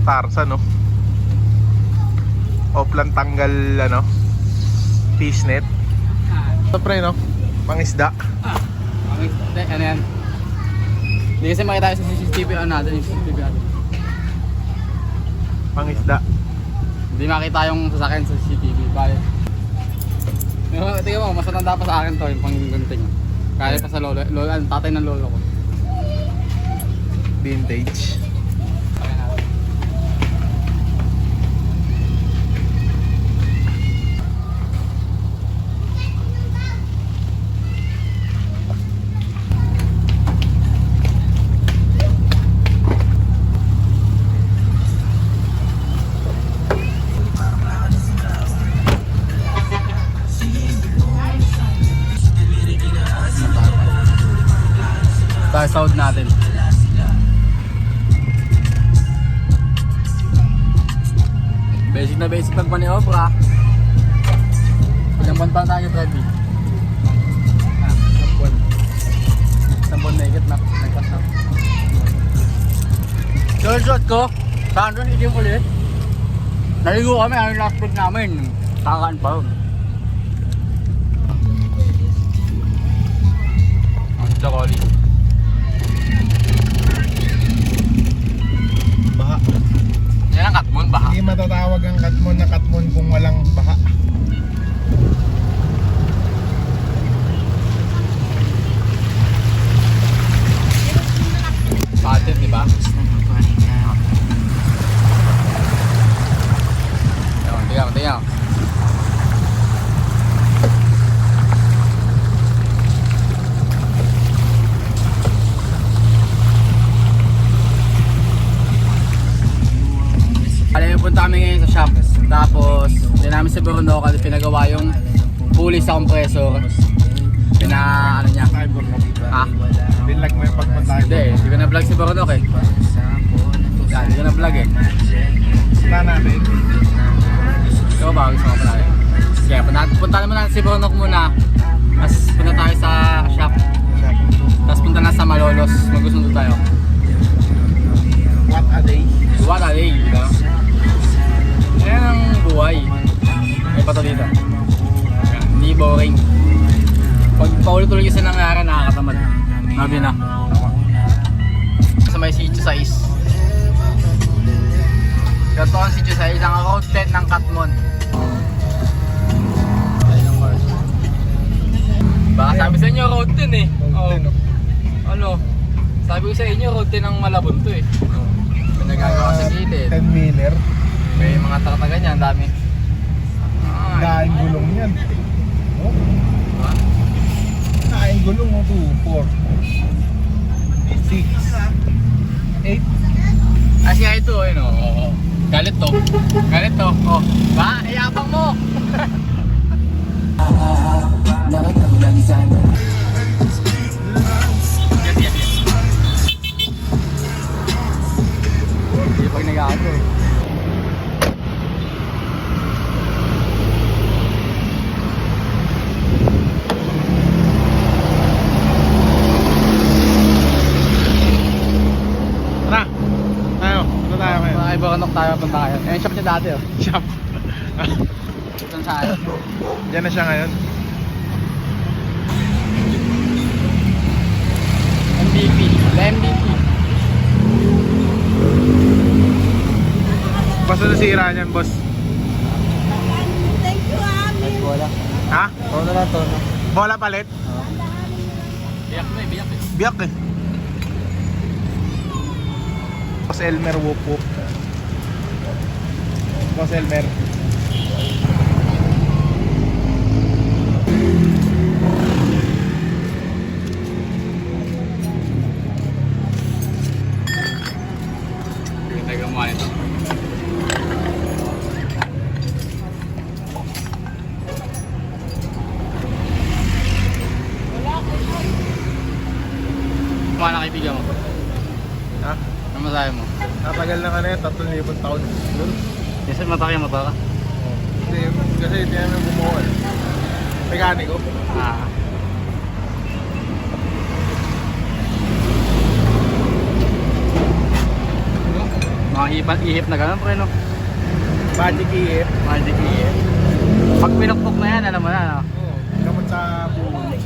Tarsa, no? Oplan tanggal, ano, fish net. Ito pre, no? Pangisda. Ano yan? Hindi kasi makita sa CCTV natin, yung CCTV natin. Pangisda. Hindi makita yung sasakyan sa CCTV. Bale. Tingnan mo, mas matanda pa sa akin to, yung panggunting. Kaya pa sa lolo, tatay ng lolo ko. Vintage. Tayo sound natin. Basic na basic ng maniobra. Ilang buwan pa tayo, Freddy? Isang buwan. Isang buwan na ikit na. Nagpas na. Shot ko. Saan doon? Hindi mo ulit. Naligo kami. Ang last vlog namin. Kakaan pa ron. Ang chakoli. Baha. Yan ang katmon, baha. Hindi matatawag ang katmon na katmon kung walang baha. Patin, di ba? Tingnan. Punta kami ngayon sa shop. Tapos, din namin si Bruno kasi pinagawa yung pulley sa compressor. Ano niya? Ha? Binlag mo yung pagpunta ko. Hindi ko na-vlog si Bruno eh. Hindi ko na-vlog eh. Punta natin. Ikaw ba? Gusto mo pa natin? Sige, punta naman natin si Bruno muna. Tapos punta tayo sa shop. Tapos punta na sa Malolos. Magsusundo tayo. What a day. What a day, di ba? Yan ang buhay. May pato dito. Hindi boring. Pag paulit-ulit kasi nangyari, nakakatamad. Nabi na. Sa may sitio 6. Ganito ang sitio 6. Ang road 10 ng Katmon. Baka sabi sa inyo road 10 eh. Ano? Sabi ko sa inyo road 10 ng Malabon to eh. May nagagawa sa gilid. 10-wheeler. May mga takataga niya, ang dami. Daing gulong yan. Oh. Ha? Daing gulong mo. 2, 4, 6, 8. Asya ito, ayun o. Oh. Galit to. Galit to. Oh. Ba? Iyabang mo! Yan. Hindi pag nag-aato eh. Tara. Tayo. Ano tayo ngayon? Mga Ibacanok tayo, punta kayo. Ayun, shop niya dati oh. Shop. Saan saan? Diyan na siya ngayon. MVP. The MVP. Basta nasira niyan, boss. Thank you, Ami. Bola. Ha? Tono lang, tono. Bola palit? Biyak na eh, biyak eh. Biyak eh. Boss Elmer, whoop whoop. Boss Elmer. Ganda gumawa nito. Kumain na kaibigan mo. Ha? Ano masahe mo? Natagal na ka na yun, 3,000 taon. Kasi mata kayo mata ka. Hindi, kasi hindi namin bumuha eh. Mekaniko. Ah. Mga ihip na gano'n pre, no? Magic EF. Magic ihip. Pag pinukpok na yan, alam mo na, no? Oo. Gamot sa buhol.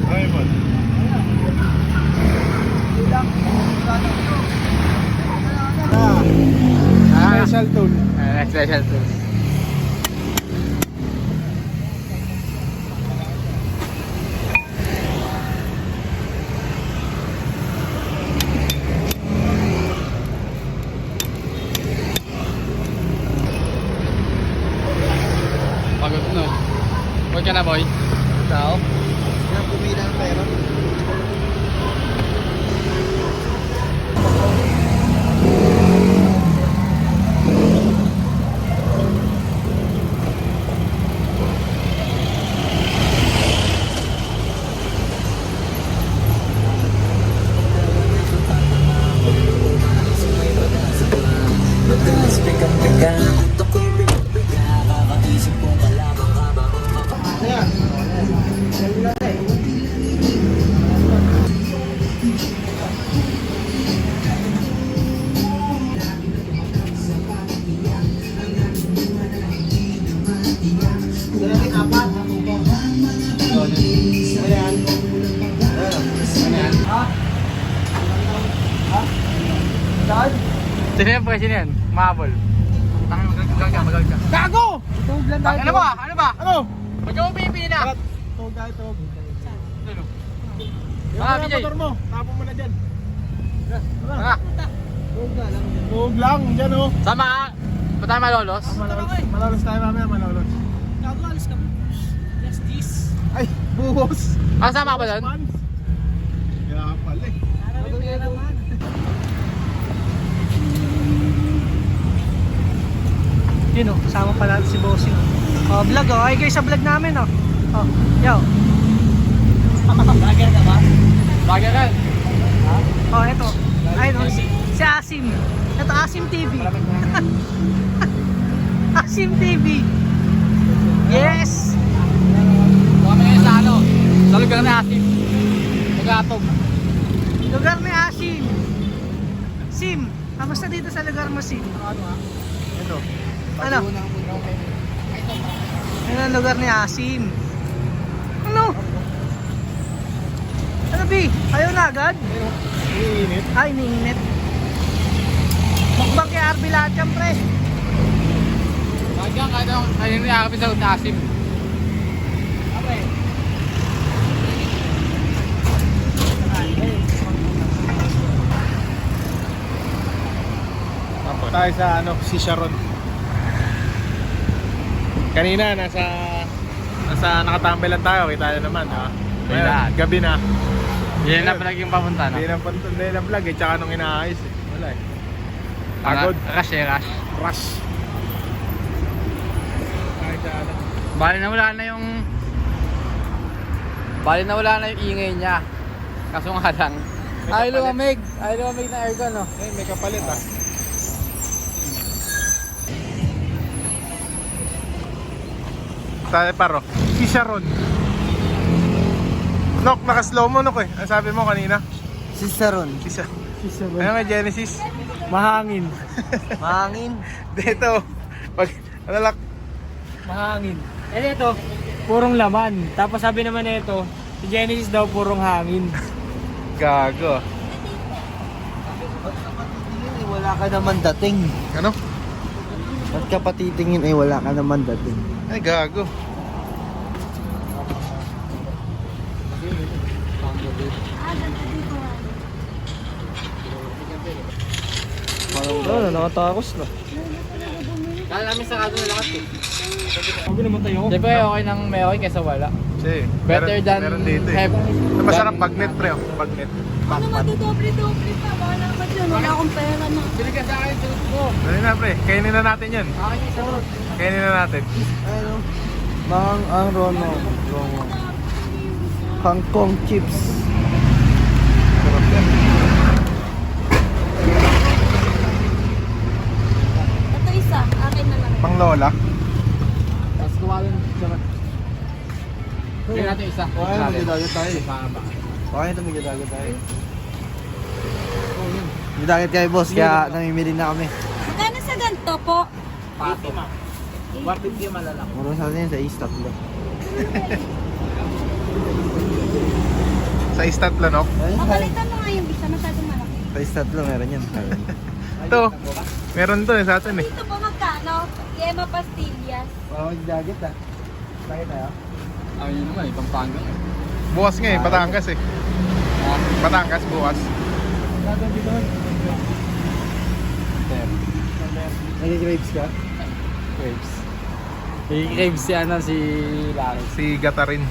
Ay, man. Special tool. Special tools. Pagod no. Boy ka na boy. Tao. Kaya pumila ng pera. Sino yan boy? Sino yan? Mahabol. Magagal ka. Gago! Tug lang tayo. Ano ba? Ano ba? Ano? Ba't ka mo pipili na? Tug tayo, tug. Ano? Yung Ah, mga Vijay. motor mo, tapon mo na dyan. Tara. Tug lang, dyan oh. Sama ka. Ba't tayo malolos? Malolos tayo mamaya, malolos. Gago, alis ka. Yes, this. Ay, buhos. Kasama ka ba doon? Fans. Kaya pala eh. Maraming pera man. Yun o, kasama pala si Bossing. Oh, vlog oh. Ay guys, sa vlog namin oh. Oh, yo. Vlogger ka ba? Bagay ka. Oh, eto. Ayun oh, si Asim. Ito, Asim TV. Asim TV. Yes! Kami ngayon sa ano? Sa lugar na Asim. Magatog. Lugar ni Asim. Sim. Kamusta dito sa lugar mo, Sim? Ito. Ano? Ano ang lugar ni Asim? Ano? Ano, B? Ayaw na agad? Iinit. Ay, iniinit. Mukbang kay RB lahat yan, pre. Bagay ka daw. Ayun rin akapin sa lugar na Asim. Okay. Tayo sa ano, si Sharon. Kanina nasa nakatambay lang tayo, kita nyo naman ha. May lahat. Gabi na. Yan na pala yung papunta na. Hindi na pantunday na vlog eh, tsaka nung inaayos eh. Wala eh. Pagod. Rush eh, rush. Rush. Tayo sa ano. Bali na wala na yung ingay niya. Kaso nga lang. Ay lumamig na aircon no. Eh, may kapalit ah. Tayo paro. Si Sharon. Nok, naka-slow mo Nok eh. Ang sabi mo kanina? Si Saron. Si Sharon. Ano nga Genesis? Mahangin. Mahangin. Dito. Pag, alalak. Mahangin. Eh ito, purong laman. Tapos sabi naman nito, si Genesis daw purong hangin. Gago. Wala ka naman dating. Ano? Ba't ka patitingin wala ka naman dating? Ay, gago. Ano, nakatakos na. Kala namin sa kado na lahat eh. Sabi naman tayo. Siyempre okay nang may okay kaysa wala. Sige. Better than meron dito eh. have. Masarap bagnet pre oh. Bagnet. Ano madodobre-dobre pa? Wala ka dyan. Wala akong pera na. Bili ka sa akin, sunod mo. Dali na pre. Kainin na natin yan. Akin yung sunod. Kainin na natin. Ano? Ang Rono. Kangkong chips. Sarap yan. Ito isa. Akin na lang. Pang lola. Tapos kumain. Bili natin isa. Ay, Natin. tayo. Baka ba? Baka ito may dagat tayo. May dagat kayo boss, kaya namimili na kami. Magkano sa ganito po? Pato. 150 malalak. Muro sa atin sa istat lang. Sa istat lanok. Papalitan mo nga yung bisa, masyadong malaki. Sa istat lang, meron yan. Ito. Meron to sa atin eh. Dito po magkano? Yema pastillas. Baka magdagat ah. Bakit tayo? Yun naman, Pampanga. Bukas nga eh, Batangas eh. Batangas bukas. Nag-grapes ka? Crepes. I-crepes si ano, si Larry. Si Gatarin.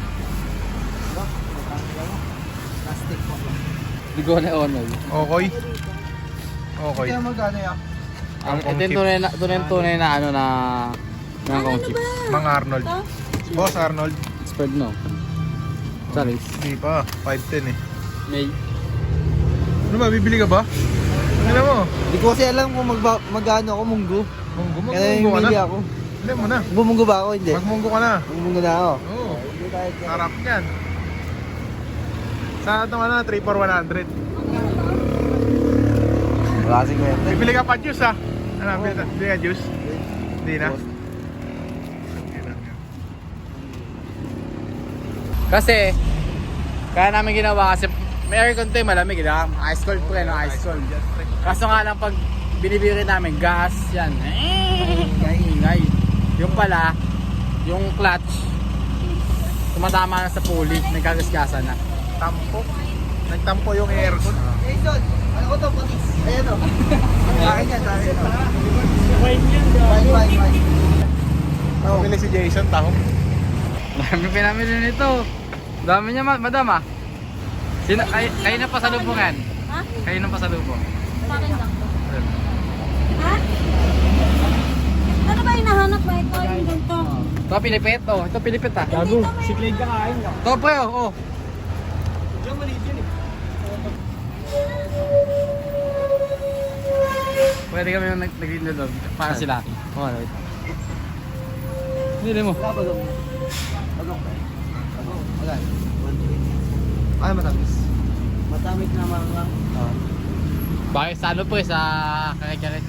Plastic po. Di ko na honor. Okay. Okay. Kaya magkano yan? Ito yung tunay na ano na kong chips. Mang Arnold. Ito? Boss Arnold. Spread no. Sorry. Hindi pa. 510 eh. May Ano ba? Bibili ka ba? Ano mo? Hindi ko kasi alam kung magkano ako munggo. Munggo. Kaya Magmunggo ka na. namimili ako. Hindi mo na. Bumunggo ba ako? Hindi. Magmunggo ka na. Bumunggo na ako. Oo. Sarap yan. Sa ito ka na, 3 for 100. Wala kasing kwenta. Bibili ka pa juice ha. Ano, bibili ka juice? Hindi na. kasi kaya namin ginawa kasi may aircon to eh, malamig, di ba? Ice cold po yan, no? Ice cold. Kaso nga lang pag binibili namin gas, yan. Ingay. Yung pala, yung clutch, tumatama na sa pulley, nagkagasgasan na. Tampo. Nagtampo yung aircon. Jason, ano ko to? Patis. Ayan o. Akin yan, sa akin o. Wine yan, Wine. Bumili si Jason, tahong. Dami pinamili nito. Dami niya, madam ah. Kayo na pasalubungan. Ha? Kayo na pasalubong. Sa akin lang to. Ha? Ano ba hinahanap ba? Ito yung ganito. Ito Pilipit, oh. Ito Pilipit ah. Gago, si Clyde kakain ka. Ito pre, oh. Diyan maliit yun eh. Pwede kami yung nag-green doon para si Lucky. Oh, wait. Hindi mo. Bagok. Wala. Ay, matamis. Matamis na mga. Bakit sa ano po eh, sa kare-kare.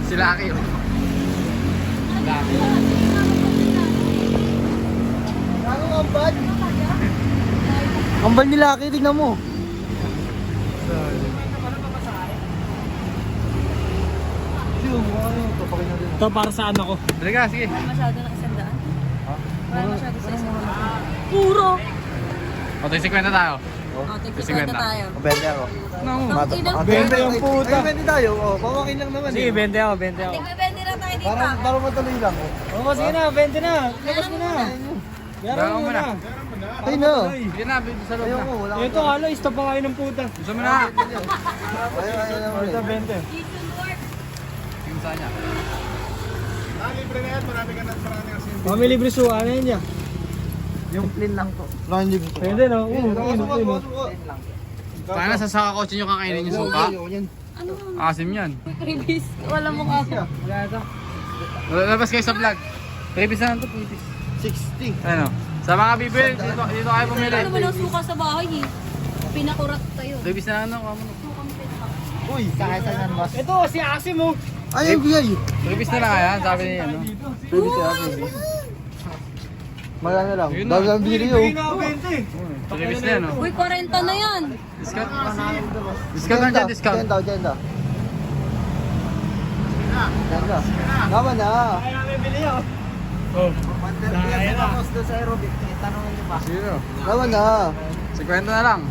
Si Lucky. Lucky. Ano ang bad? Ang bad ni Lucky, tignan mo. Ito para sa ano ko. Dali ka, sige. Masyado na 100. Wala masyado sa 100. Puro! O, tayo 50 tayo. Tigpipenta tayo. Mabenta ako. No. Benta yung puta. Ay, benta tayo. Oh, pawakin lang naman Sige, 20 ako, 20 ako. Tigpipenta na tayo dito. Para matuloy lang. Oo, sige na, 20 na. Labas mo na. Yaran mo na. Ay na. Sige na, bibig sa loob Ayaw na. ko, wala Ito, halo, stop pa kayo ng puta. Gusto mo na. Ayaw naman. Ito, 20. Yung saan niya. Libre na yan. Marami ka na kasi. Mami libre suka na yun niya. Yung plain lang to. Lang yung gusto. Pwede no? Oo, Paano sa saka kotse nyo kakainin yung suka? Ano? Asim yan. Ribis. Wala mo ako. Wala ito. Labas kayo sa vlog. Previous na lang to, previous. 60. Ano? Sa mga bibili, dito kayo pumili. Ano mo lang suka sa bahay eh. Pinakurat tayo. Previous na lang no, kamo. Sukang peta. Uy, sakay yan mas. Ito, si Asim mo. Ay, bigay. Previous na lang yan, sabi niya ano. Pwede siya, pwede. Maganda lang. Yun na. Dagang video. Bigay na ako 20. Previous na yan, no? Uy, 40 na yan. Discount? Discount lang dyan, discount. Genda. Genda. Naman na. Kaya namin bili yun. Oh. Kaya na. Sino? Naman na. 50 na lang.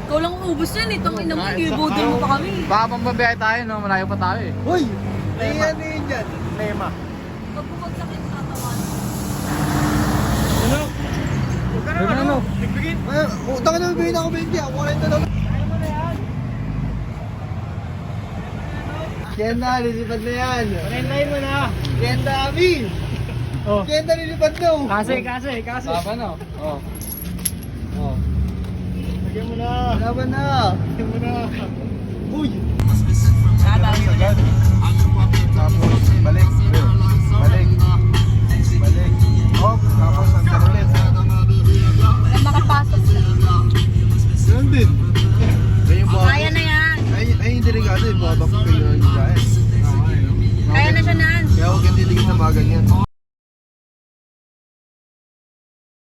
Ikaw lang ubus yan eh. Tangin naman, ibudol mo pa kami. Baka pambabiyahe tayo, no? Malayo pa tayo eh. Uy! Iyan yun dyan. Lema. Pag bumagsak yung tatawan. Ano? Ano? Bigbigin. Utang na bibigyan ako 20. Ako rin na lang. Genda, lilipad na yan. Parentahin mo na. Genda, amin. Oh. Genda, lilipad na. Kasi. Baba, no? Oh. Lagyan mo na. Naman na. Lagyan mo na. Uy! Tapos, balik. Balik. Balik. Hop. Tapos, ang ulit. ganyan.